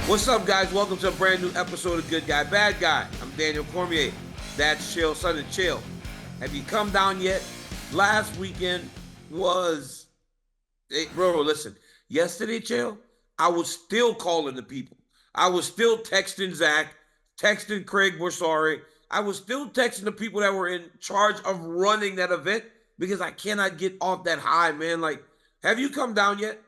What's up, guys? Welcome to a brand new episode of Good Guy, Bad Guy. I'm Daniel Cormier. That's Chael, son of Chael. Have you come down yet? Last weekend was... Hey, bro, listen. Yesterday, Chael, I was still calling the people. I was still texting Zach, texting Craig Borsari. I was still texting the people that were in charge of running that event because I cannot get off that high, man. Like, have you come down yet?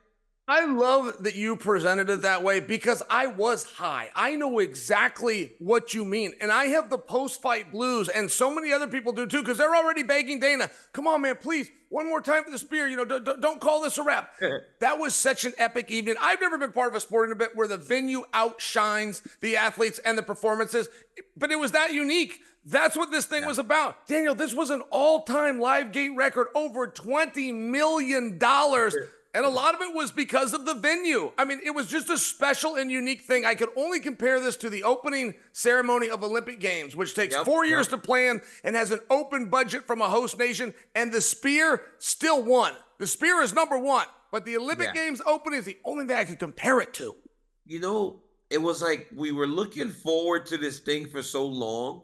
I love that you presented it that way because I was high. I know exactly what you mean. And I have the post-fight blues, and so many other people do too, because they're already begging Dana, come on, man, please, one more time for the spear. You know, don't call this a wrap. That was such an epic evening. I've never been part of a sporting event where the venue outshines the athletes and the performances, but it was that unique. That's what this thing was about. Daniel, this was an all-time live gate record, over $20 million. And a lot of it was because of the venue. I mean, it was just a special and unique thing. I could only compare this to the opening ceremony of Olympic Games, which takes 4 years to plan and has an open budget from a host nation. And the spear still won. The spear is number one. But the Olympic Games opening is the only thing I could compare it to. You know, it was like we were looking forward to this thing for so long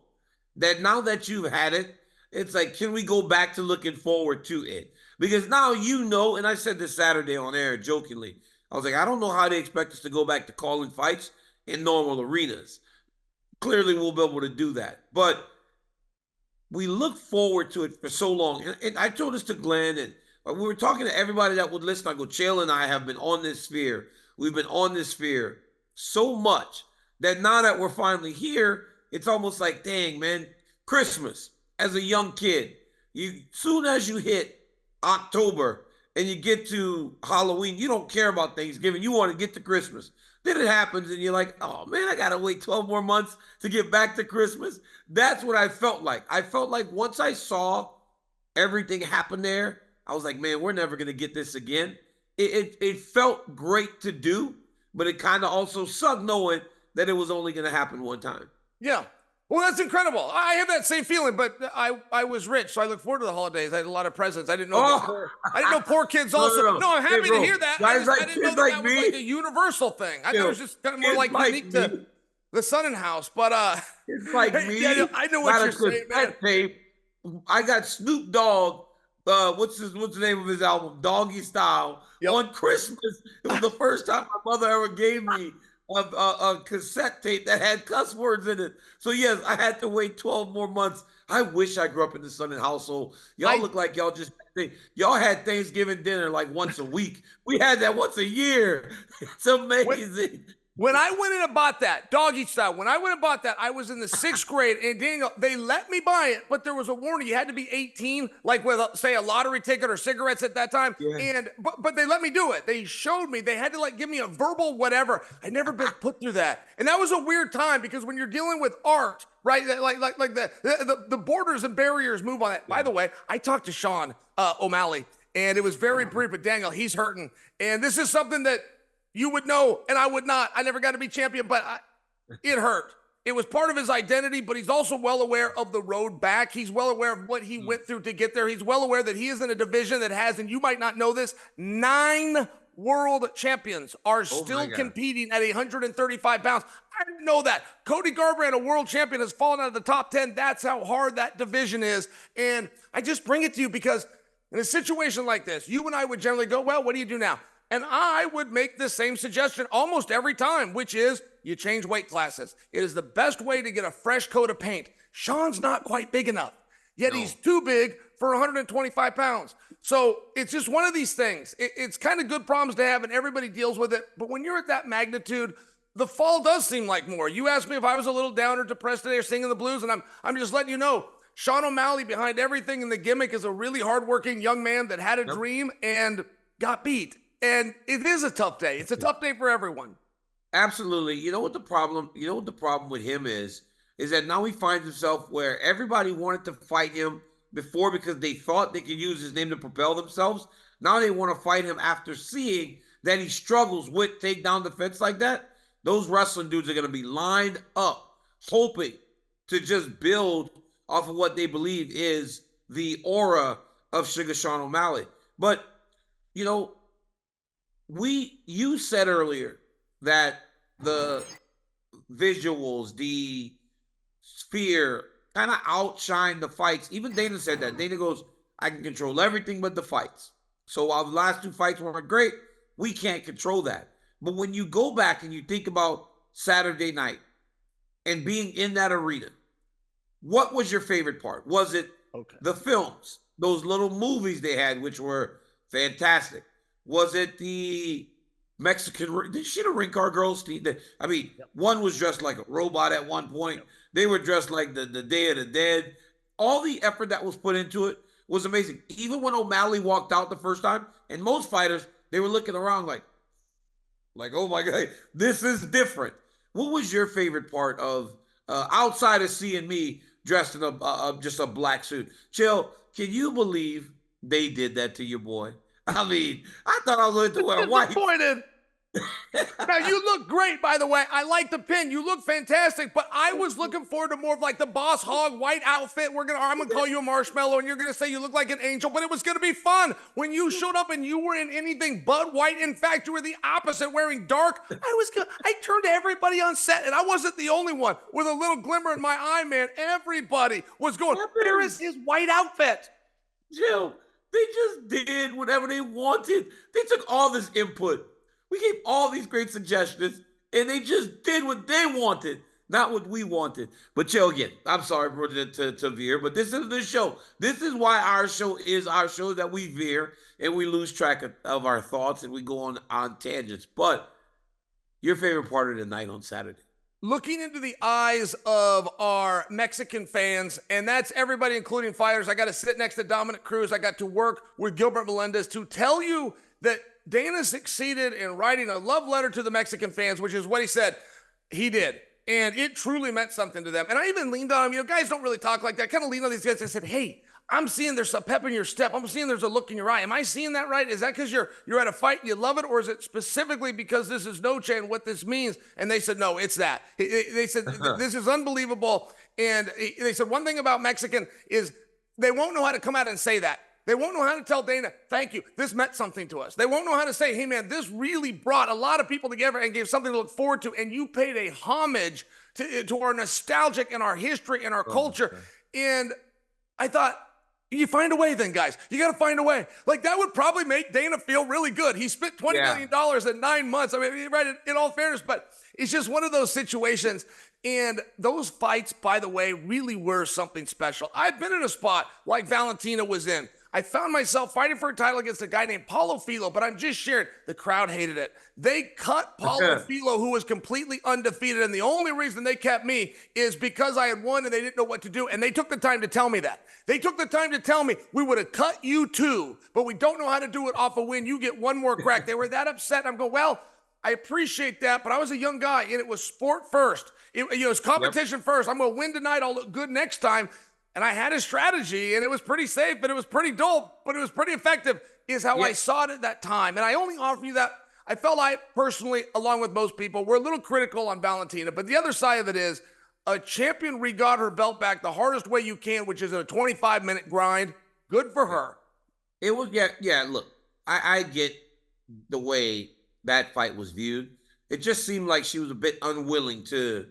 that now that you've had it, it's like, can we go back to looking forward to it? Because now you know, and I said this Saturday on air jokingly, I was like, I don't know how they expect us to go back to calling fights in normal arenas. Clearly, we'll be able to do that. But we look forward to it for so long. And I told this to Glenn, and we were talking to everybody that would listen. I go, Chael and I have been on this sphere. We've been on this sphere so much that now that we're finally here, it's almost like, dang, man, Christmas as a young kid, soon as you hit October and you get to Halloween, you don't care about Thanksgiving. You want to get to Christmas. Then it happens and you're like, oh man, I got to wait 12 more months to get back to Christmas. That's what I felt like. I felt like once I saw everything happen there, I was like, man, we're never going to get this again. It felt great to do, but it kind of also sucked knowing that it was only going to happen one time. Yeah. Well, that's incredible. I have that same feeling, but I was rich, so I look forward to the holidays. I had a lot of presents. I didn't know poor kids also. No, I'm happy to hear that. I didn't know that was like a universal thing. I thought it was just kind of more like unique to the Sonnen house. But it's like me. Yeah, I know what you're saying, man. Tape. I got Snoop Dogg. What's the name of his album? Doggy Style. On Christmas, it was the first time my mother ever gave me a cassette tape that had cuss words in it. So yes, I had to wait 12 more months. I wish I grew up in the Sonnen household. Y'all look like y'all had Thanksgiving dinner like once a week. We had that once a year. It's amazing. When I went in and bought that, Doggy Style, when I went and bought that, I was in the 6th grade, and Daniel, they let me buy it, but there was a warning. You had to be 18, like with, say, a lottery ticket or cigarettes at that time, but they let me do it. They showed me. They had to, like, give me a verbal whatever. I'd never been put through that. And that was a weird time, because when you're dealing with art, right, like the borders and barriers move on that. By the way, I talked to Sean O'Malley, and it was very brief, but Daniel, he's hurting. And this is something that you would know, and I would not. I never got to be champion, but it hurt. It was part of his identity, but he's also well aware of the road back. He's well aware of what he went through to get there. He's well aware that he is in a division that has, and you might not know this, 9 world champions are still competing at 135 pounds. I didn't know that. Cody Garbrandt, a world champion, has fallen out of the top 10. That's how hard that division is. And I just bring it to you because in a situation like this, you and I would generally go, well, what do you do now? And I would make the same suggestion almost every time, which is you change weight classes. It is the best way to get a fresh coat of paint. Sean's not quite big enough, yet he's too big for 125 pounds. So it's just one of these things. It's kind of good problems to have, and everybody deals with it. But when you're at that magnitude, the fall does seem like more. You asked me if I was a little down or depressed today or singing the blues, and I'm just letting you know, Sean O'Malley, behind everything in the gimmick, is a really hardworking young man that had a dream and got beat. And it is a tough day. It's a tough day for everyone. Absolutely. You know what the problem with him is that now he finds himself where everybody wanted to fight him before because they thought they could use his name to propel themselves. Now they want to fight him after seeing that he struggles with takedown defense like that. Those wrestling dudes are going to be lined up, hoping to just build off of what they believe is the aura of Sugar Sean O'Malley. But, you know, you said earlier that the visuals, the sphere kind of outshine the fights. Even Dana said that. Dana goes, I can control everything but the fights. So while the last two fights weren't great, we can't control that. But when you go back and you think about Saturday night and being in that arena, what was your favorite part? Was it the films, those little movies they had, which were fantastic? Was it the Mexican? Did you see the ring car girls? I mean, one was dressed like a robot at one point. They were dressed like the Day of the Dead. All the effort that was put into it was amazing. Even when O'Malley walked out the first time, and most fighters, they were looking around like, oh my God, this is different. What was your favorite part of outside of seeing me dressed in just a black suit? Chael, can you believe they did that to your boy? I mean, I thought I was going to wear white. Disappointed. Now, you look great, by the way. I like the pin. You look fantastic, but I was looking forward to more of like the Boss Hog white outfit. I'm going to call you a marshmallow, and you're going to say you look like an angel, but it was going to be fun. When you showed up and you were in anything but white, in fact, you were the opposite, wearing dark. I turned to everybody on set, and I wasn't the only one with a little glimmer in my eye, man. Everybody was going, where is his white outfit? Jill, they just did whatever they wanted. They took all this input. We gave all these great suggestions, and they just did what they wanted, not what we wanted. But Chael, again, I'm sorry to veer, but this is the show. This is why our show is our show, that we veer and we lose track of our thoughts and we go on tangents. But your favorite part of the night on Saturday? Looking into the eyes of our Mexican fans, and that's everybody, including fighters. I got to sit next to Dominic Cruz. I got to work with Gilbert Melendez to tell you that Dana succeeded in writing a love letter to the Mexican fans, which is what he said he did. And it truly meant something to them. And I even leaned on him. Guys don't really talk like that. I kind of leaned on these guys and said, hey, I'm seeing there's a pep in your step. I'm seeing there's a look in your eye. Am I seeing that right? Is that because you're at a fight and you love it? Or is it specifically because this is Noche and what this means? And they said, no, it's that. They said, this is unbelievable. And they said, one thing about Mexican is they won't know how to come out and say that. They won't know how to tell Dana, thank you, this meant something to us. They won't know how to say, hey, man, this really brought a lot of people together and gave something to look forward to, and you paid a homage to our nostalgic and our history and our culture. And I thought, you find a way then, guys. You got to find a way. Like, that would probably make Dana feel really good. He spent $20 million in 9 months. I mean, right, in all fairness, but it's just one of those situations. And those fights, by the way, really were something special. I've been in a spot like Valentina was in. I found myself fighting for a title against a guy named Paulo Filho, but I'm just sharing, the crowd hated it. They cut Paulo Filho, who was completely undefeated, and the only reason they kept me is because I had won and they didn't know what to do, and they took the time to tell me that. They took the time to tell me, we would have cut you too, but we don't know how to do it off a win. You get one more crack. They were that upset. I'm going, well, I appreciate that, but I was a young guy, and it was sport first. It was competition first. I'm going to win tonight. I'll look good next time. And I had a strategy, and it was pretty safe, but it was pretty dull, but it was pretty effective, is how I saw it at that time. And I only offer you that. I felt I personally, along with most people, were a little critical on Valentina. But the other side of it is a champion re-got her belt back the hardest way you can, which is a 25-minute grind. Good for her. It was, look, I get the way that fight was viewed. It just seemed like she was a bit unwilling to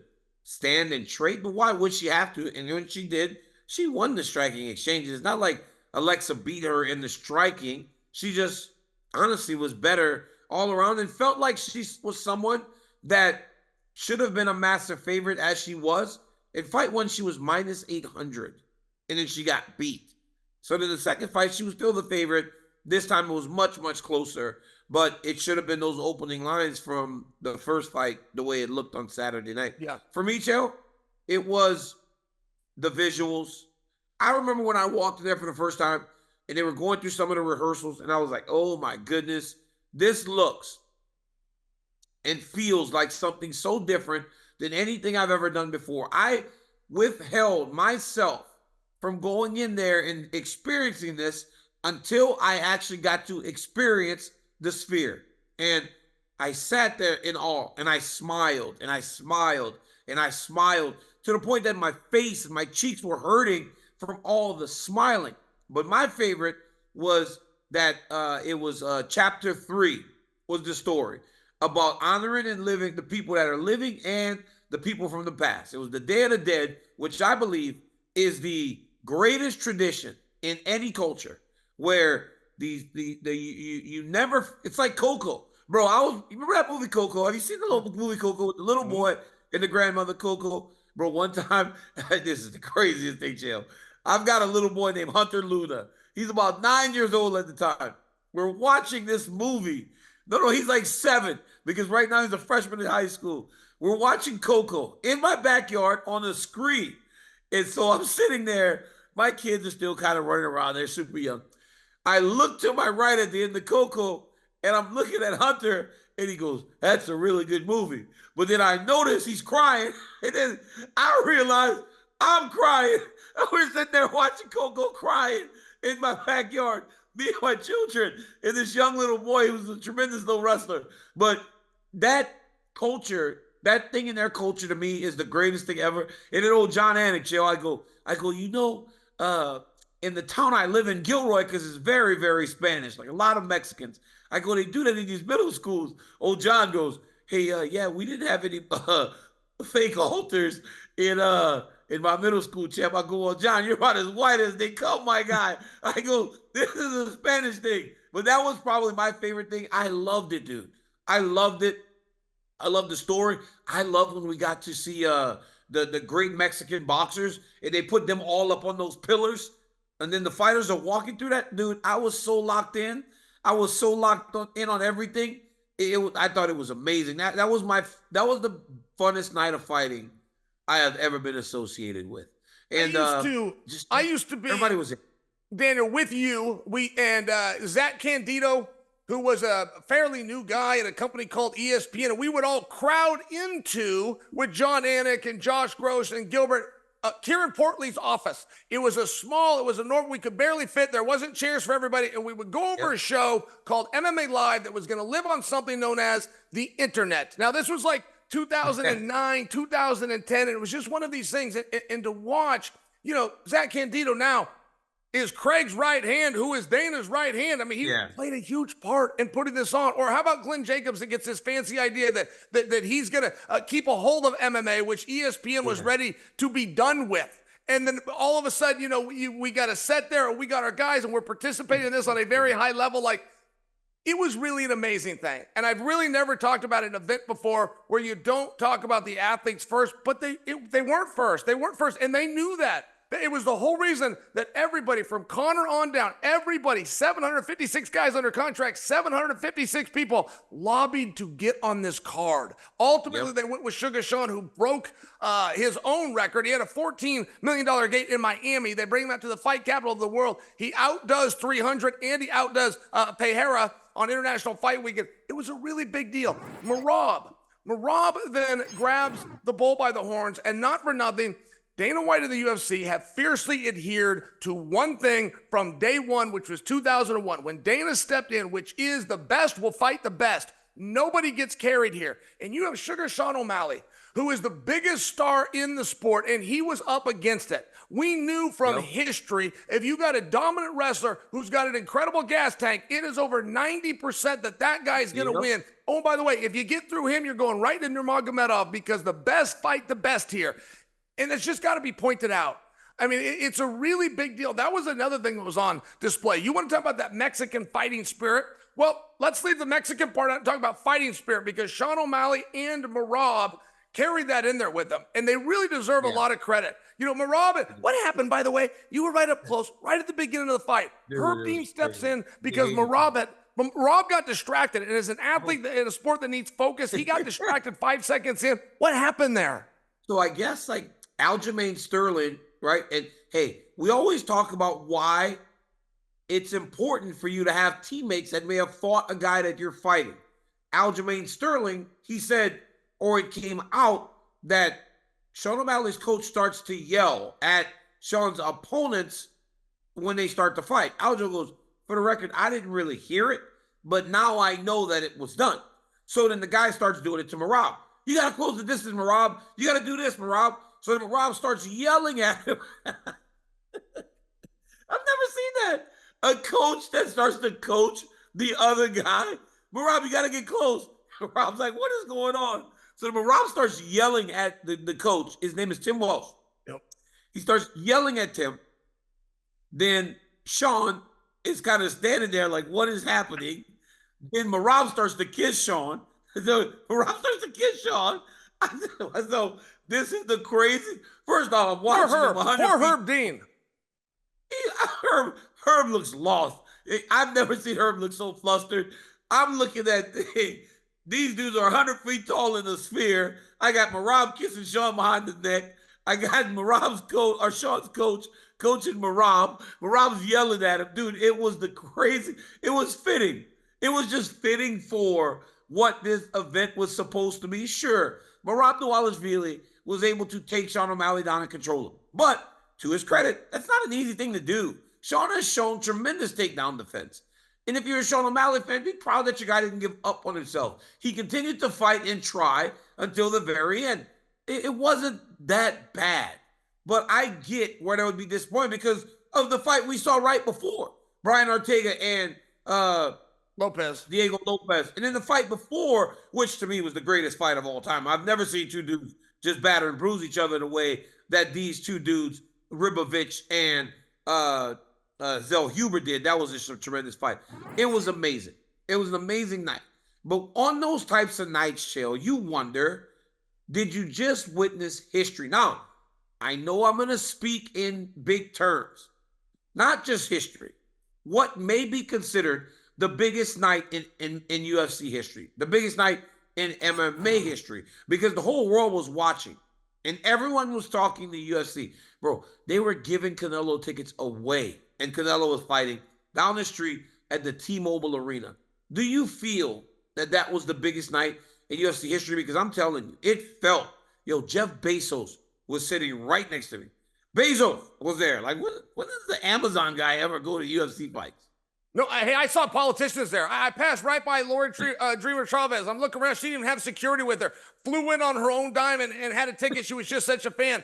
stand and trade, but why would she have to? And when she did, she won the striking exchanges. It's not like Alexa beat her in the striking. She just honestly was better all around and felt like she was someone that should have been a massive favorite as she was. In fight one, she was minus 800, and then she got beat. So then the second fight, she was still the favorite. This time it was much, much closer, but it should have been those opening lines from the first fight, the way it looked on Saturday night. Yeah. For me, Chael, it was the visuals. I remember when I walked in there for the first time and they were going through some of the rehearsals, and I was like, oh my goodness, this looks and feels like something so different than anything I've ever done before. I withheld myself from going in there and experiencing this until I actually got to experience the sphere. And I sat there in awe, and I smiled and I smiled and I smiled to the point that my face and my cheeks were hurting from all the smiling. But my favorite was that it was chapter 3 was the story. about honoring and living the people that are living and the people from the past. It was the Day of the Dead, which I believe is the greatest tradition in any culture, where you never, it's like Coco. Bro, you remember that movie Coco? Have you seen the little movie Coco with the little boy and the grandmother Coco? Bro, one time, this is the craziest thing, Chael. I've got a little boy named Hunter Luna. He's about 9 years old at the time. We're watching this movie. No, he's like 7, because right now he's a freshman in high school. We're watching Coco in my backyard on a screen. And so I'm sitting there. My kids are still kind of running around. They're super young. I look to my right at the end of Coco, and I'm looking at Hunter, and he goes, "That's a really good movie." But then I notice he's crying, and then I realize I'm crying. We're sitting there watching Coco crying in my backyard, me and my children, and this young little boy who's a tremendous little wrestler. But that culture, that thing in their culture to me is the greatest thing ever. And then old John Anik, Joe, I go, in the town I live in, Gilroy, because it's very, very Spanish, like a lot of Mexicans. I go, they do that in these middle schools. Old John goes, "Hey, yeah, we didn't have any fake altars in my middle school, champ." I go, "Well, John, you're about as white as they come, my guy." I go, "This is a Spanish thing." But that was probably my favorite thing. I loved it, dude. I loved it. I love the story. I love when we got to see the great Mexican boxers, and they put them all up on those pillars, and then the fighters are walking through that. Dude, I was so locked in. I was so locked in on everything. I thought it was amazing. That was the funnest night of fighting I have ever been associated with. And I used to be, everybody was in. Daniel, with you. Zach Candido, who was a fairly new guy at a company called ESPN, and we would all crowd into, with John Anik and Josh Gross and Gilbert, Kieran Portley's office. It was a normal, we could barely fit. There wasn't chairs for everybody. And we would go over a show called MMA Live that was going to live on something known as the internet. Now, this was like 2009, 2010, and it was just one of these things. And to watch, Zach Candido now is Craig's right hand, who is Dana's right hand. I mean, he played a huge part in putting this on. Or how about Glenn Jacobs that gets this fancy idea that he's going to keep a hold of MMA, which ESPN was ready to be done with. And then all of a sudden, we got a set there, and we got our guys, and we're participating in this on a very high level. Like, it was really an amazing thing. And I've really never talked about an event before where you don't talk about the athletes first, but they weren't first. They weren't first, and they knew that. It was the whole reason that everybody from Connor on down, everybody, 756 guys under contract, 756 people lobbied to get on this card. Ultimately, they went with Suga Show, who broke his own record. He had a $14 million gate in Miami. They bring him out to the fight capital of the world. He outdoes 300, and he outdoes Pereira on International Fight Weekend. It was a really big deal. Merab then grabs the bull by the horns, and not for nothing, Dana White of the UFC have fiercely adhered to one thing from day one, which was 2001. When Dana stepped in, which is the best will fight the best. Nobody gets carried here. And you have Sugar Sean O'Malley, who is the biggest star in the sport, and he was up against it. We knew from history, if you got a dominant wrestler who's got an incredible gas tank, it is over 90% that guy's going to win. Oh, by the way, if you get through him, you're going right into Nurmagomedov, because the best fight the best here. And it's just got to be pointed out. I mean, it's a really big deal. That was another thing that was on display. You want to talk about that Mexican fighting spirit? Well, let's leave the Mexican part out and talk about fighting spirit, because Sean O'Malley and Merab carried that in there with them, and they really deserve a lot of credit. Merab, what happened, by the way? You were right up close, right at the beginning of the fight. Herb Dean steps in because Merab got distracted, and as an athlete in a sport that needs focus, he got distracted 5 seconds in. What happened there? So I guess, like, Aljamain Sterling, right? And hey, we always talk about why it's important for you to have teammates that may have fought a guy that you're fighting. Aljamain Sterling, he said, or it came out, that Sean O'Malley's coach starts to yell at Sean's opponents when they start to fight. Aljo goes, "For the record, I didn't really hear it, but now I know that it was done." So then the guy starts doing it to Merab. "You got to close the distance, Merab. You got to do this, Merab." So then Merab starts yelling at him. I've never seen that. A coach that starts to coach the other guy. "Merab, you got to get close." Rob's like, what is going on? So Merab starts yelling at the coach. His name is Tim Walsh. Yep. He starts yelling at Tim. Then Sean is kind of standing there like, what is happening? Then Merab starts to kiss Sean. So Merab starts to kiss Sean. So this is the crazy. First off, I'm watching him 100 Poor Herb Dean. Herb looks lost. I've never seen Herb look so flustered. I'm looking at these dudes are 100 feet tall in a sphere. I got Merab kissing Sean behind the neck. I got Merab's coach or Sean's coach coaching Merab. Merab's yelling at him. Dude, it was the crazy. It was fitting. It was just fitting for what this event was supposed to be. Sure, Merab Dvalishvili was able to take Sean O'Malley down and control him. But to his credit, that's not an easy thing to do. Sean has shown tremendous takedown defense. And if you're a Sean O'Malley fan, be proud that your guy didn't give up on himself. He continued to fight and try until the very end. It wasn't that bad. But I get where there would be disappointed because of the fight we saw right before. Brian Ortega and Diego Lopez. And then the fight before, which to me was the greatest fight of all time. I've never seen two dudes just batter and bruise each other the way that these two dudes, Ribovich and Zell Huber did. That was just a tremendous fight. It was amazing. It was an amazing night. But on those types of nights, Chael, you wonder, did you just witness history? Now, I know I'm going to speak in big terms, not just history. What may be considered the biggest night in UFC history, the biggest night in MMA history, because the whole world was watching and everyone was talking to UFC. Bro, they were giving Canelo tickets away, and Canelo was fighting down the street at the T-Mobile Arena. Do you feel that that was the biggest night in UFC history? Because I'm telling you, it felt, Jeff Bezos was sitting right next to me. Bezos was there. Like, when does the Amazon guy ever go to UFC fights? No, I saw politicians there. I passed right by Lori Dreamer Chavez. I'm looking around. She didn't even have security with her. Flew in on her own dime and had a ticket. She was just such a fan.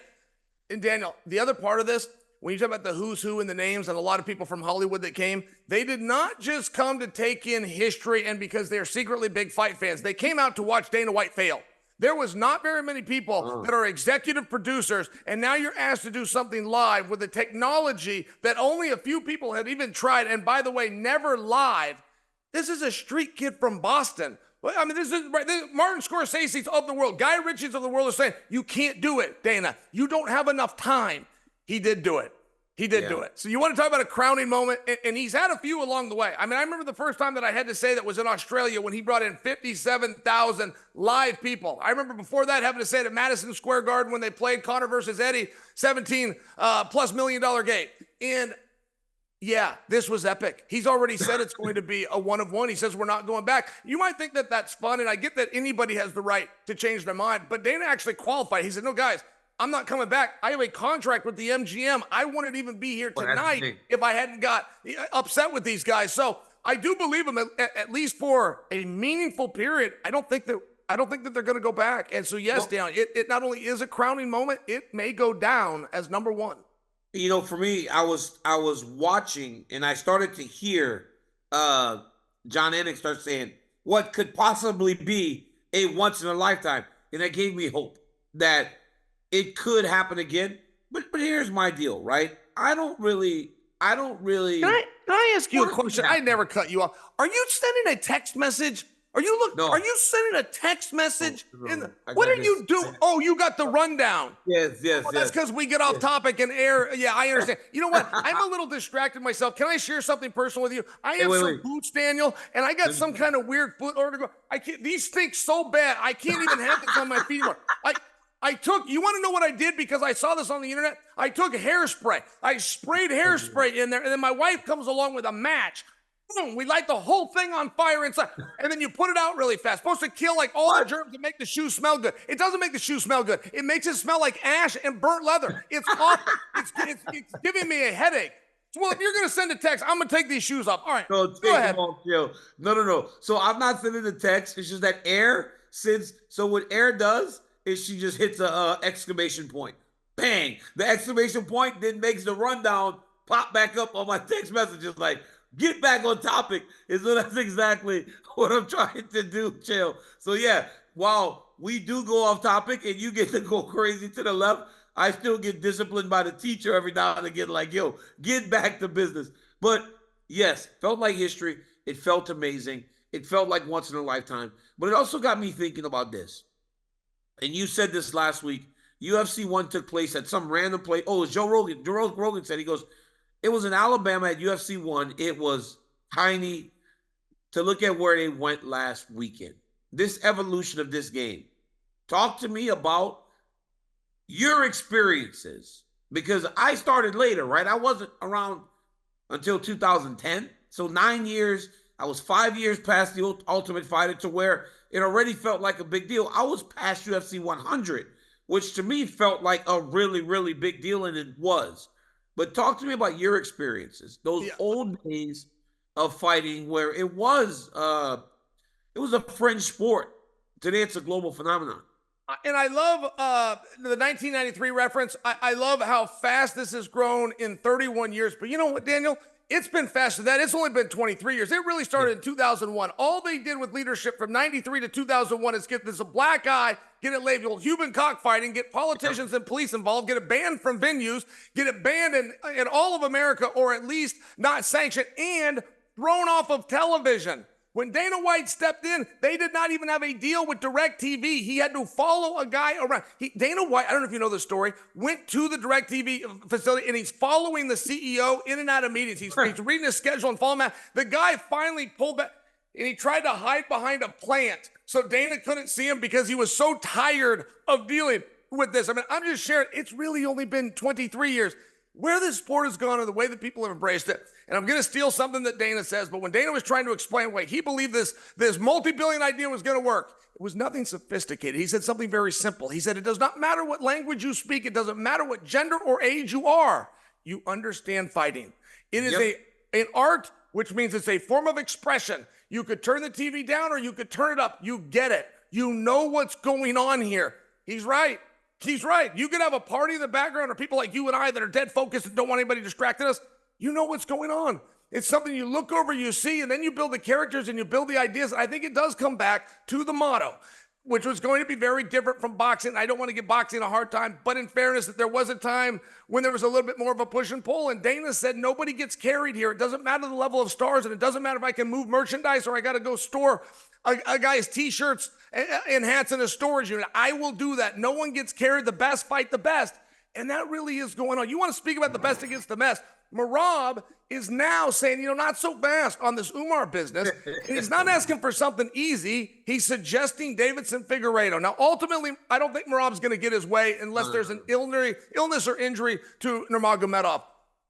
And Daniel, the other part of this, when you talk about the who's who and the names and a lot of people from Hollywood that came, they did not just come to take in history and because they're secretly big fight fans. They came out to watch Dana White fail. There was not very many people that are executive producers, and now you're asked to do something live with a technology that only a few people had even tried, and by the way, never live. This is a street kid from Boston. I mean, this is Martin Scorsese's of the world. Guy Ritchie's of the world is saying, you can't do it, Dana. You don't have enough time. He did do it. He did do it. So you want to talk about a crowning moment, and he's had a few along the way. I mean, I remember the first time that I had to say that was in Australia when he brought in 57,000 live people. I remember before that having to say it at Madison Square Garden when they played Conor versus Eddie, $17+ million gate. And yeah, this was epic. He's already said it's going to be a one of one. He says we're not going back. You might think that that's fun, and I get that anybody has the right to change their mind, but Dana actually qualified. He said, no, guys, I'm not coming back. I have a contract with the MGM. I wouldn't even be here tonight if I hadn't got upset with these guys. So I do believe him at least for a meaningful period. I don't think that they're going to go back. And so yes, Dan, it not only is a crowning moment, it may go down as number one. For me, I was watching and I started to hear John Ennick start saying what could possibly be a once in a lifetime, and that gave me hope that it could happen again. But here's my deal, right? I don't really. Can I ask you a question? I never cut you off. Are you sending a text message? Are you sending a text message? What are you doing? Oh, you got the rundown. Yes. That's because we get off topic and air. Yeah, I understand. You know what? I'm a little distracted myself. Can I share something personal with you? I have some boots, Daniel, and I got some kind of weird foot order. These stink so bad, I can't even have this on my feet anymore. You want to know what I did because I saw this on the internet? I took hairspray. I sprayed hairspray in there, and then my wife comes along with a match. Boom, we light the whole thing on fire inside, and then you put it out really fast. Supposed to kill like all the germs and make the shoe smell good. It doesn't make the shoe smell good. It makes it smell like ash and burnt leather. It's awful. It's giving me a headache. Well, if you're going to send a text, I'm going to take these shoes off. All right, go ahead. No. So I'm not sending the text. It's just that Air sends. So what Air does is she just hits a exclamation point. Bang! The exclamation point then makes the rundown pop back up on my text messages like, get back on topic. And so that's exactly what I'm trying to do, Chael. So yeah, while we do go off topic and you get to go crazy to the left, I still get disciplined by the teacher every now and again, like, yo, get back to business. But yes, felt like history. It felt amazing. It felt like once in a lifetime. But it also got me thinking about this. And you said this last week. UFC 1 took place at some random place. Oh, it's Joe Rogan. Joe Rogan said, he goes, it was in Alabama at UFC 1. It was tiny to look at where they went last weekend. This evolution of this game. Talk to me about your experiences, because I started later, right? I wasn't around until 2010. So 9 years. I was 5 years past the Ultimate Fighter to where it already felt like a big deal. I was past UFC 100, which to me felt like a really, really big deal, and it was. But talk to me about your experiences, those old days of fighting where it was a fringe sport. Today it's a global phenomenon. And I love the 1993 reference. I love how fast this has grown in 31 years. But you know what, Daniel? It's been faster than that. It's only been 23 years. It really started in 2001. All they did with leadership from 93 to 2001 is get this a black eye, get it labeled human cockfighting, get politicians and police involved, get it banned from venues, get it banned in all of America, or at least not sanctioned, and thrown off of television. When Dana White stepped in, they did not even have a deal with DirecTV. He had to follow a guy around. Dana White, I don't know if you know this story, went to the DirecTV facility, and he's following the CEO in and out of meetings. He's reading his schedule and following that. The guy finally pulled back, and he tried to hide behind a plant so Dana couldn't see him because he was so tired of dealing with this. I mean, I'm just sharing. It's really only been 23 years. Where this sport has gone and the way that people have embraced it. And I'm going to steal something that Dana says, but when Dana was trying to explain why he believed this multi-billion idea was going to work, it was nothing sophisticated. He said something very simple. He said, it does not matter what language you speak. It doesn't matter what gender or age you are. You understand fighting. It is an art, which means it's a form of expression. You could turn the TV down or you could turn it up. You get it. You know what's going on here. He's right. He's right. You could have a party in the background or people like you and I that are dead focused and don't want anybody distracting us. You know what's going on. It's something you look over, you see, and then you build the characters and you build the ideas. I think it does come back to the motto, which was going to be very different from boxing. I don't want to give boxing a hard time, but in fairness, that there was a time when there was a little bit more of a push and pull, and Dana said nobody gets carried here. It doesn't matter the level of stars, and it doesn't matter if I can move merchandise or I got to go store a guy's T-shirts and hats in a storage unit. I will do that. No one gets carried. The best fight the best. And that really is going on. You want to speak about the best against the best. Merab is now saying, not so fast on this Umar business. And he's not asking for something easy. He's suggesting Davidson Figueiredo. Now, ultimately, I don't think Merab's going to get his way unless there's an illness or injury to Nurmagomedov.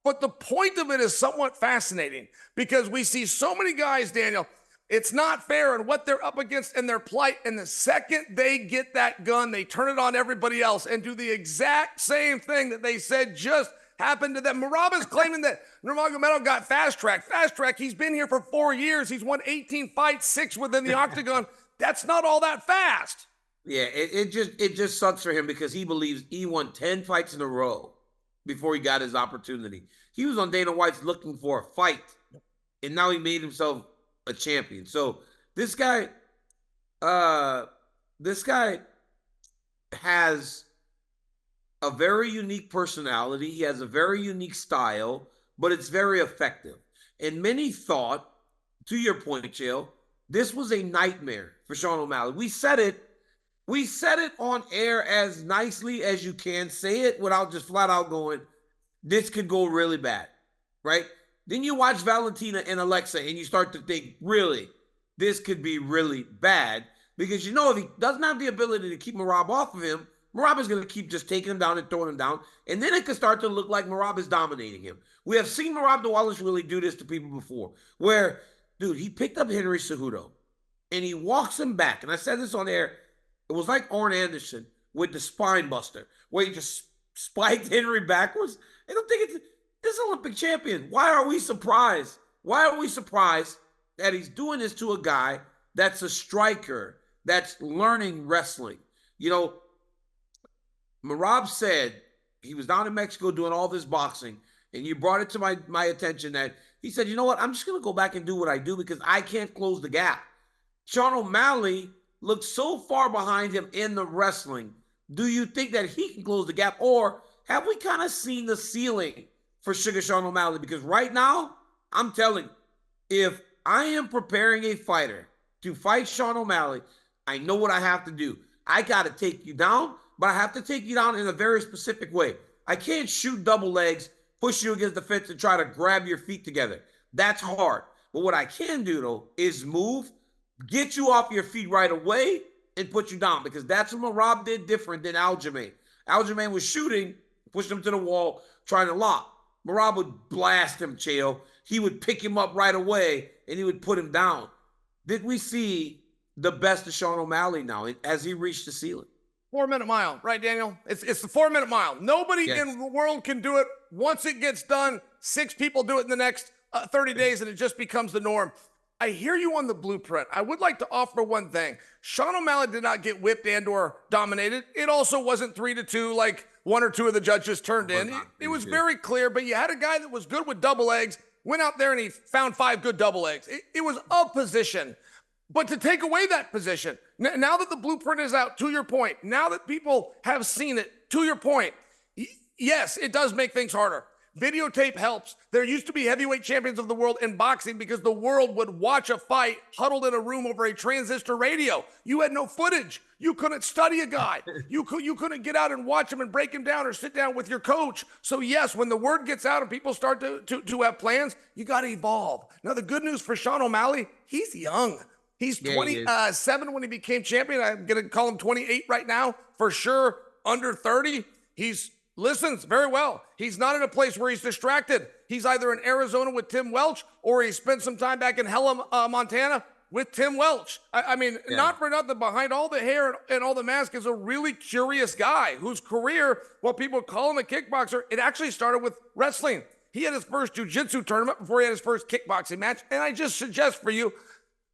But the point of it is somewhat fascinating because we see so many guys, Daniel, it's not fair and what they're up against and their plight. And the second they get that gun, they turn it on everybody else and do the exact same thing that they said just happened to them. Merab is claiming that Nurmagomedov got fast track. Fast track, he's been here for 4 years. He's won 18 fights, 6 within the octagon. That's not all that fast. Yeah, it just sucks for him because he believes he won 10 fights in a row before he got his opportunity. He was on Dana White's looking for a fight, and now he made himself a champion. So this guy has a very unique personality. He has a very unique style, but it's very effective. And many thought, to your point, Chael, this was a nightmare for Sean O'Malley. We said it on air as nicely as you can say it without just flat out going, this could go really bad, right? Then you watch Valentina and Alexa and you start to think, really, this could be really bad because if he doesn't have the ability to keep Merab off of him, Merab is going to keep just taking him down and throwing him down. And then it could start to look like Merab is dominating him. We have seen Merab Dvalishvili do this to people before where, dude, he picked up Henry Cejudo and he walks him back. And I said this on air. It was like Arn Anderson with the spine buster where he just spiked Henry backwards. And I'm thinking, this Olympic champion, why are we surprised? Why are we surprised that he's doing this to a guy that's a striker, that's learning wrestling? Merab said he was down in Mexico doing all this boxing, and you brought it to my attention that he said, you know what? I'm just going to go back and do what I do because I can't close the gap. Sean O'Malley looks so far behind him in the wrestling. Do you think that he can close the gap? Or have we kind of seen the ceiling for Sugar Sean O'Malley? Because right now, I'm telling you, if I am preparing a fighter to fight Sean O'Malley, I know what I have to do. I got to take you down, but I have to take you down in a very specific way. I can't shoot double legs, push you against the fence, and try to grab your feet together. That's hard. But what I can do, though, is move, get you off your feet right away, and put you down, because that's what Merab did different than Aljamain. Aljamain was shooting, pushed him to the wall, trying to lock. Merab would blast him, Chael. He would pick him up right away, and he would put him down. Did we see the best of Sean O'Malley now as he reached the ceiling? 4-minute mile, right, Daniel? It's the 4-minute mile. Nobody in the world can do it. Once it gets done, 6 people do it in the next 30 days, and it just becomes the norm. I hear you on the blueprint. I would like to offer one thing. Sean O'Malley did not get whipped and or dominated. It also wasn't 3-2 like 1 or 2 of the judges turned in. It was very clear, but you had a guy that was good with double legs, went out there and he found 5 good double legs. It was a position. But to take away that position, now that the blueprint is out, to your point, now that people have seen it, to your point, yes, it does make things harder. Videotape helps. There used to be heavyweight champions of the world in boxing because the world would watch a fight huddled in a room over a transistor radio. You had no footage. You couldn't study a guy. You couldn't get out and watch him and break him down or sit down with your coach. So yes, when the word gets out and people start to have plans, you got to evolve. Now, the good news for Sean O'Malley, he's young. He's 27 when he became champion. I'm going to call him 28 right now. For sure, under 30. He's listens very well. He's not in a place where he's distracted. He's either in Arizona with Tim Welch or he spent some time back in Hella, Montana with Tim Welch. I mean, not for nothing, behind all the hair and all the mask is a really curious guy whose career, while people call him a kickboxer, it actually started with wrestling. He had his first jiu-jitsu tournament before he had his first kickboxing match. And I just suggest for you,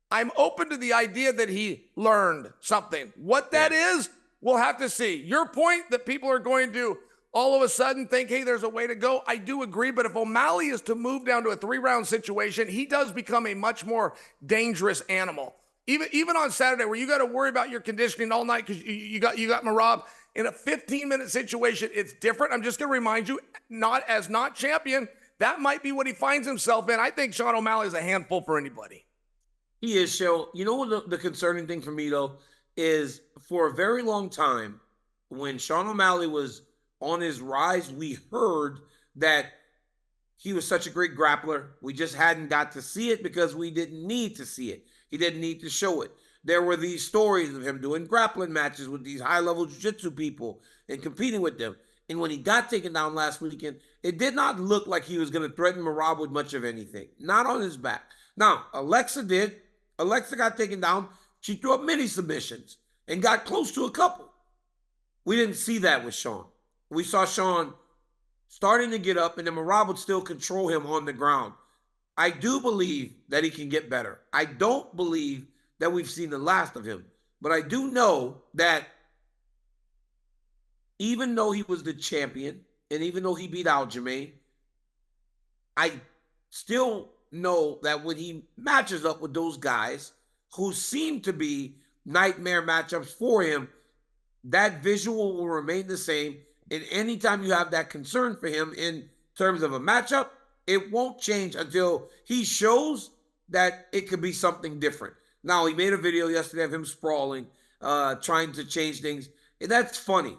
I'm open to the idea that he learned something. What that is, we'll have to see. Your point that people are going to all of a sudden think, hey, there's a way to go. I do agree, but if O'Malley is to move down to a 3-round situation, he does become a much more dangerous animal. Even on Saturday, where you got to worry about your conditioning all night because you got Merab, in a 15-minute situation, it's different. I'm just going to remind you, not champion, that might be what he finds himself in. I think Sean O'Malley is a handful for anybody. He is, Cheryl. You know what the concerning thing for me, though, is for a very long time, when Sean O'Malley was on his rise, we heard that he was such a great grappler. We just hadn't got to see it because we didn't need to see it. He didn't need to show it. There were these stories of him doing grappling matches with these high-level jiu-jitsu people and competing with them. And when he got taken down last weekend, it did not look like he was going to threaten Merab with much of anything. Not on his back. Now, Alexa did. Alexa got taken down. She threw up many submissions and got close to a couple. We didn't see that with Sean. We saw Sean starting to get up, and then Merab would still control him on the ground. I do believe that he can get better. I don't believe that we've seen the last of him. But I do know that even though he was the champion, and even though he beat Aljamain, I still know that when he matches up with those guys who seem to be nightmare matchups for him, that visual will remain the same. And anytime you have that concern for him in terms of a matchup, it won't change until he shows that it could be something different. Now, he made a video yesterday of him sprawling, trying to change things. And that's funny,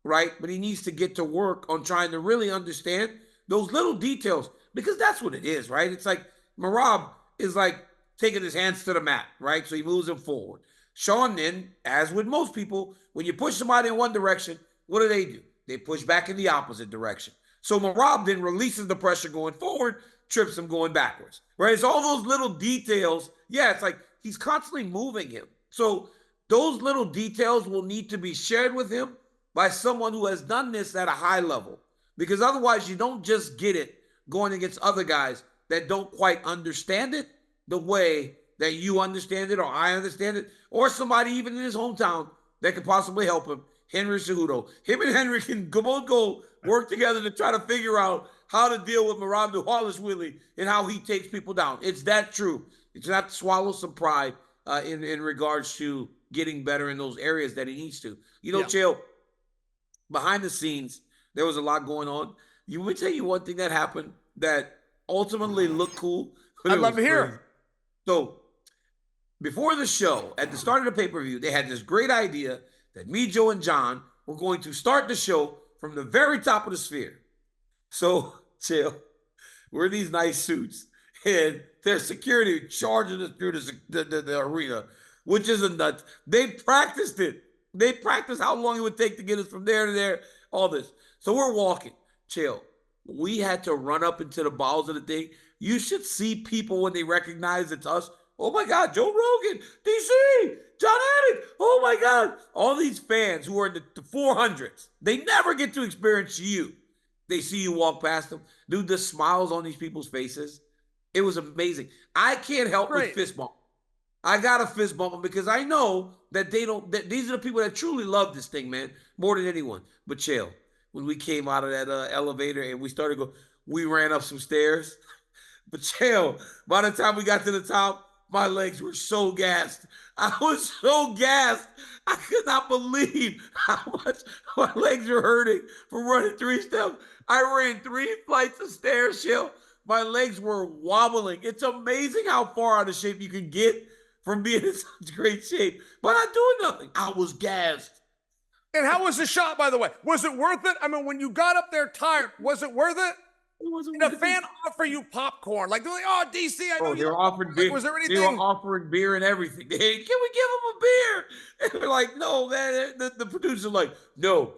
right? But he needs to get to work on trying to really understand those little details, because that's what it is, right? It's like Merab is like taking his hands to the mat, right? So he moves him forward. Sean then, as with most people, when you push somebody in one direction, what do? They push back in the opposite direction. So Merab then releases the pressure going forward, trips him going backwards, right? It's all those little details. Yeah, it's like he's constantly moving him. So those little details will need to be shared with him by someone who has done this at a high level, because otherwise you don't just get it going against other guys that don't quite understand it the way that you understand it or I understand it, or somebody even in his hometown that could possibly help him. Henry Cejudo. Him and Henry can both go work together to try to figure out how to deal with Merab Dvalishvili and how he takes people down. It's that true. It's not to swallow some pride in regards to getting better in those areas that he needs to. You know, Chael, behind the scenes, there was a lot going on. You would tell you one thing that happened that ultimately looked cool. I'd love to hear. So before the show, at the start of the pay-per-view, they had this great idea that me, Joe, and John were going to start the show from the very top of the sphere. So, Chael, we're in these nice suits, and there's security charging us through the arena, which is a nut. They practiced it. They practiced how long it would take to get us from there to there, all this. So we're walking. Chael, we had to run up into the bowels of the thing. You should see people when they recognize it's us. Oh my God, Joe Rogan, DC, John Anik. Oh my God. All these fans who are in the 400s, they never get to experience you. They see you walk past them. Dude, the smiles on these people's faces. It was amazing. I can't help but fist bump. I got to fist bump them because I know that these are the people that truly love this thing, man, more than anyone. But Chael, when we came out of that elevator and we ran up some stairs. But Chael, by the time we got to the top, my legs were so gassed. I was so gassed. I could not believe how much my legs were hurting from running 3 steps. I ran 3 flights of stairs, Chael. My legs were wobbling. It's amazing how far out of shape you can get from being in such great shape, but not doing nothing. I was gassed. And how was the shot, by the way? Was it worth it? I mean, when you got up there tired, was it worth it? Did a fan offer you popcorn? Like, they're like, oh, DC, I know they were offering beer. Was there anything? They were offering beer and everything. Hey, can we give them a beer? And they're like, no, man. The producer's like, no,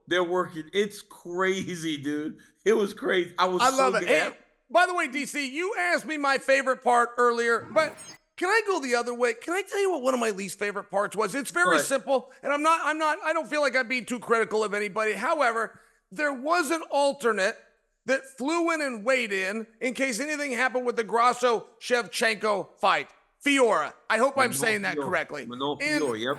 they're working. It's crazy, dude. It was crazy. I love it. Hey, by the way, DC, you asked me my favorite part earlier, but can I go the other way? Can I tell you what one of my least favorite parts was? It's very simple, and I don't feel like I'm being too critical of anybody. However, there was an alternate that flew in and weighed in case anything happened with the Grasso Shevchenko fight. Fiora. I hope I'm saying that correctly. Fiora, yep.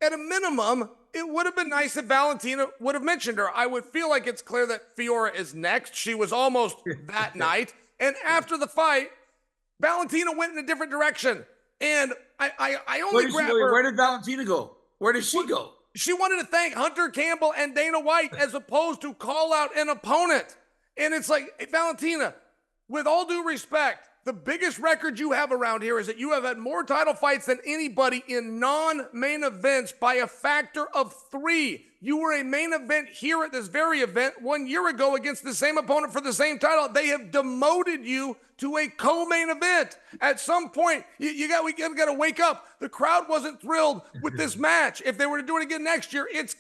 At a minimum, it would have been nice if Valentina would have mentioned her. I would feel like it's clear that Fiora is next. She was almost that night. And after the fight, Valentina went in a different direction. And I only grabbed her. Where did Valentina go? Where did she go? She wanted to thank Hunter Campbell and Dana White as opposed to call out an opponent. And it's like, hey, Valentina, with all due respect, the biggest record you have around here is that you have had more title fights than anybody in non-main events by a factor of 3. You were a main event here at this very event 1 year ago against the same opponent for the same title. They have demoted you to a co-main event. At some point, we got to wake up. The crowd wasn't thrilled with this match. If they were to do it again next year, it's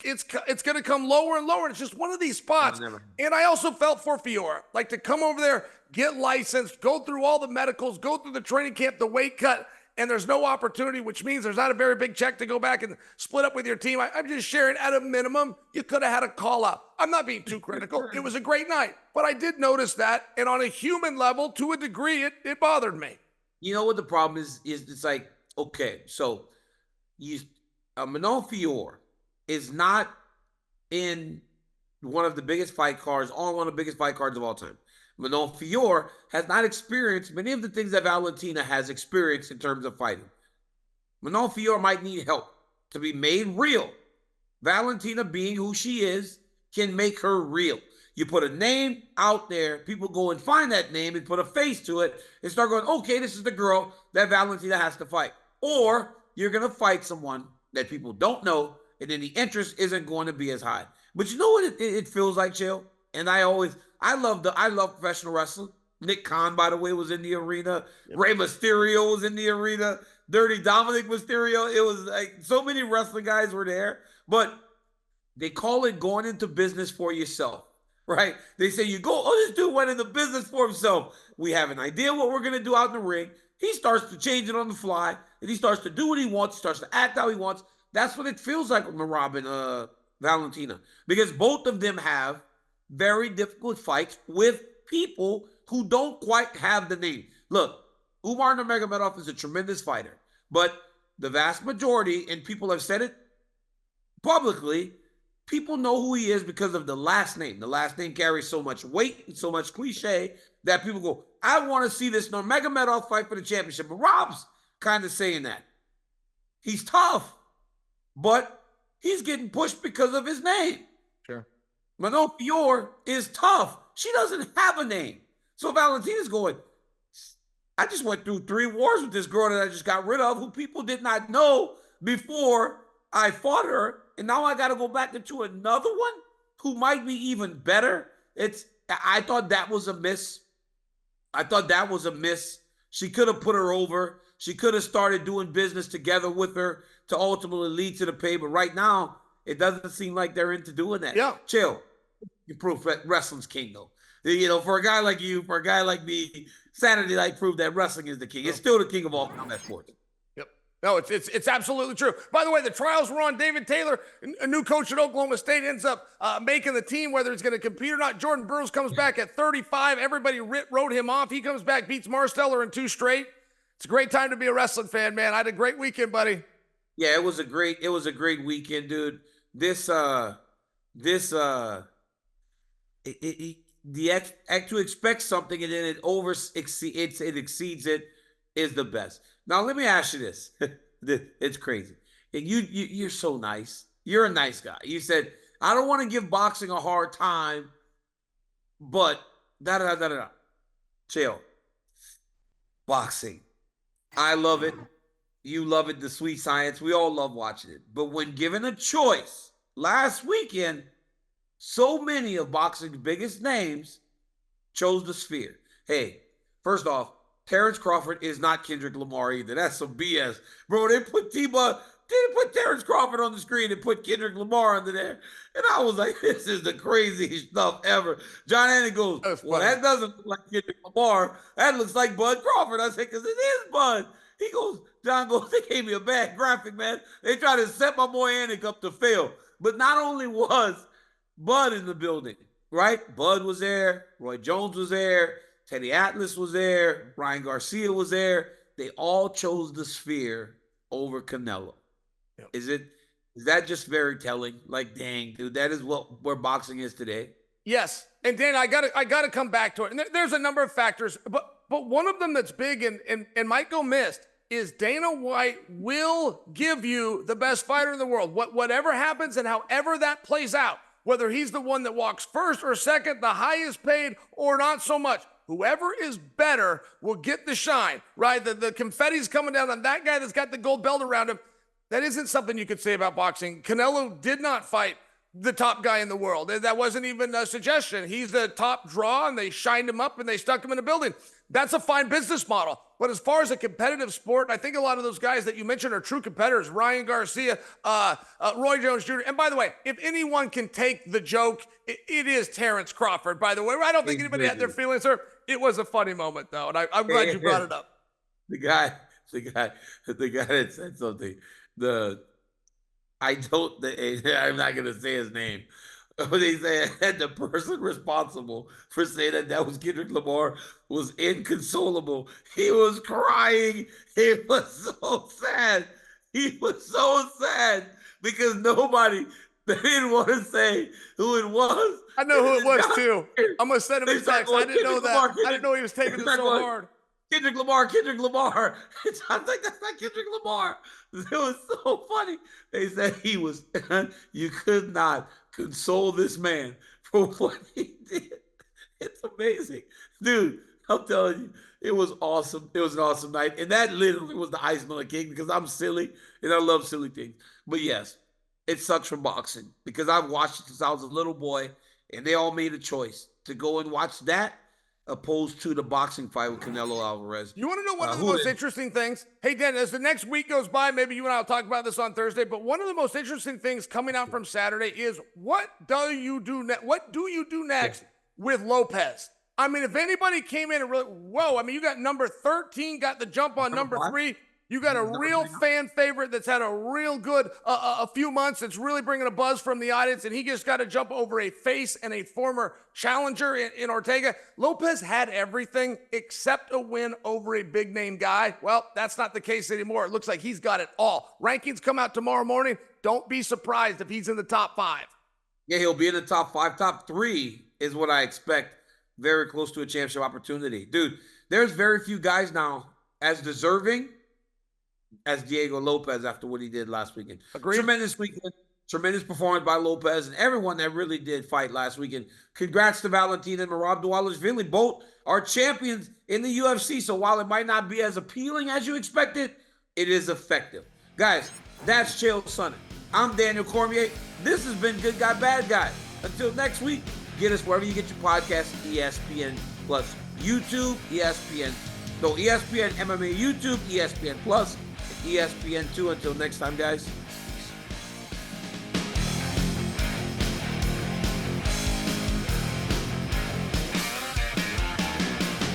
going to come lower and lower. It's just one of these spots. And I also felt for Fiora, like to come over there, get licensed, go through all the medicals, go through the training camp, the weight cut, and there's no opportunity, which means there's not a very big check to go back and split up with your team. I'm just sharing, at a minimum, you could have had a call out. I'm not being too critical. It was a great night. But I did notice that, and on a human level, to a degree, it bothered me. You know what the problem is it's like, okay, so Manon Fiora is not in one of the biggest fight cards, on one of the biggest fight cards of all time. Manon Fiora has not experienced many of the things that Valentina has experienced in terms of fighting. Manon Fiora might need help to be made real. Valentina, being who she is, can make her real. You put a name out there, people go and find that name and put a face to it and start going, okay, this is the girl that Valentina has to fight. Or you're going to fight someone that people don't know, and then the interest isn't going to be as high. But you know what it feels like, Chael? And I love professional wrestling. Nick Khan, by the way, was in the arena. Yep. Rey Mysterio was in the arena. Dirty Dominic Mysterio. It was like so many wrestling guys were there. But they call it going into business for yourself, right? They say you go, oh, this dude went into business for himself. We have an idea what we're going to do out in the ring. He starts to change it on the fly, and he starts to do what he wants. He starts to act how he wants. That's what it feels like with Merab and Valentina, because both of them have very difficult fights with people who don't quite have the name. Look, Umar Nurmagomedov is a tremendous fighter, but the vast majority, and people have said it publicly, People know who he is because of the last name. The last name carries so much weight and so much cliche that people go, I want to see this Nurmagomedov fight for the championship. But Rob's kind of saying that. He's tough, but he's getting pushed because of his name. Sure. Manon Fior is tough. She doesn't have a name. So Valentina's going, I just went through 3 wars with this girl that I just got rid of, who people did not know before I fought her. And now I got to go back into another one who might be even better. I thought that was a miss. She could have put her over. She could have started doing business together with her to ultimately lead to the pay. But right now, it doesn't seem like they're into doing that. Yeah. Chill. You prove that wrestling's king, though. You know, for a guy like you, for a guy like me, Saturday Night proved that wrestling is the king. It's still the king of all combat sports. Yep. No, it's absolutely true. By the way, the trials were on. David Taylor, a new coach at Oklahoma State, ends up making the team, whether he's going to compete or not. Jordan Burroughs comes back at 35. Everybody wrote him off. He comes back, beats Marsteller in 2 straight. It's a great time to be a wrestling fan, man. I had a great weekend, buddy. Yeah, it was a great weekend, dude. To expect something and then it exceeds it is the best. Now let me ask you this. It's crazy. And you're so nice. You're a nice guy. You said, I don't want to give boxing a hard time, but Chael. Boxing. I love it. You love it, the sweet science. We all love watching it. But when given a choice, last weekend, so many of boxing's biggest names chose the sphere. Hey, first off, Terrence Crawford is not Kendrick Lamar either. That's some BS. Bro, they put Terrence Crawford on the screen and put Kendrick Lamar under there. And I was like, this is the craziest stuff ever. John Andy goes, well, that doesn't look like Kendrick Lamar. That looks like Bud Crawford. I said, because it is Bud. He goes, John goes, they gave me a bad graphic, man. They tried to set my boy Anik up to fail. But not only was Bud in the building, right? Bud was there. Roy Jones was there. Teddy Atlas was there. Ryan Garcia was there. They all chose the sphere over Canelo. Yep. Is that just very telling? Like, dang, dude, that is where boxing is today. Yes. And Dan, I gotta come back to it. And there's a number of factors, but one of them that's big and might go missed is Dana White will give you the best fighter in the world. Whatever happens and however that plays out, whether he's the one that walks first or second, the highest paid or not so much, whoever is better will get the shine, right? The confetti's coming down on that guy that's got the gold belt around him. That isn't something you could say about boxing. Canelo did not fight the top guy in the world. That wasn't even a suggestion. He's the top draw, and they shined him up, and they stuck him in a building. That's a fine business model. But as far as a competitive sport, I think a lot of those guys that you mentioned are true competitors. Ryan Garcia, Roy Jones Jr. And by the way, if anyone can take the joke, it is Terrence Crawford, by the way. I don't think anybody had their feelings hurt. It was a funny moment, though, and I'm glad you brought it up. The guy that said something. I'm not going to say his name. But they said the person responsible for saying that was Kendrick Lamar was inconsolable. He was crying. He was so sad. He was so sad because they didn't want to say who it was. I know who it was, too. I'm going to send him a text. I didn't know that. I didn't know he was taking it so hard. Kendrick Lamar. I think that's not Kendrick Lamar. It was so funny. They said you could not console this man for what he did. It's amazing. Dude, I'm telling you, it was awesome. It was an awesome night. And that literally was the icing on the cake because I'm silly and I love silly things. But yes, it sucks for boxing because I've watched it since I was a little boy and they all made a choice to go and watch that opposed to the boxing fight with Canelo Alvarez. You want to know one of the most interesting things? Hey, Dan, as the next week goes by, maybe you and I will talk about this on Thursday, but one of the most interesting things coming out from Saturday is what do you do next with Lopez? I mean, if anybody came in and really, whoa, I mean, you got number 13, got the jump on number 3. You got a real fan favorite that's had a real good a few months. It's really bringing a buzz from the audience, and he just got to jump over a face and a former challenger in Ortega. Lopez had everything except a win over a big-name guy. Well, that's not the case anymore. It looks like he's got it all. Rankings come out tomorrow morning. Don't be surprised if he's in the top 5. Yeah, he'll be in the top 5. Top 3 is what I expect. Very close to a championship opportunity. Dude, there's very few guys now as deserving as Diego Lopez after what he did last weekend. Agreed. Tremendous weekend. Tremendous performance by Lopez and everyone that really did fight last weekend. Congrats to Valentina and Merab Dvalishvili. Both are champions in the UFC. So while it might not be as appealing as you expected, it is effective. Guys, that's Chael Sonnen. I'm Daniel Cormier. This has been Good Guy, Bad Guy. Until next week, get us wherever you get your podcasts, ESPN Plus, YouTube, ESPN. So ESPN MMA YouTube, ESPN Plus, ESPN2. Until next time, guys.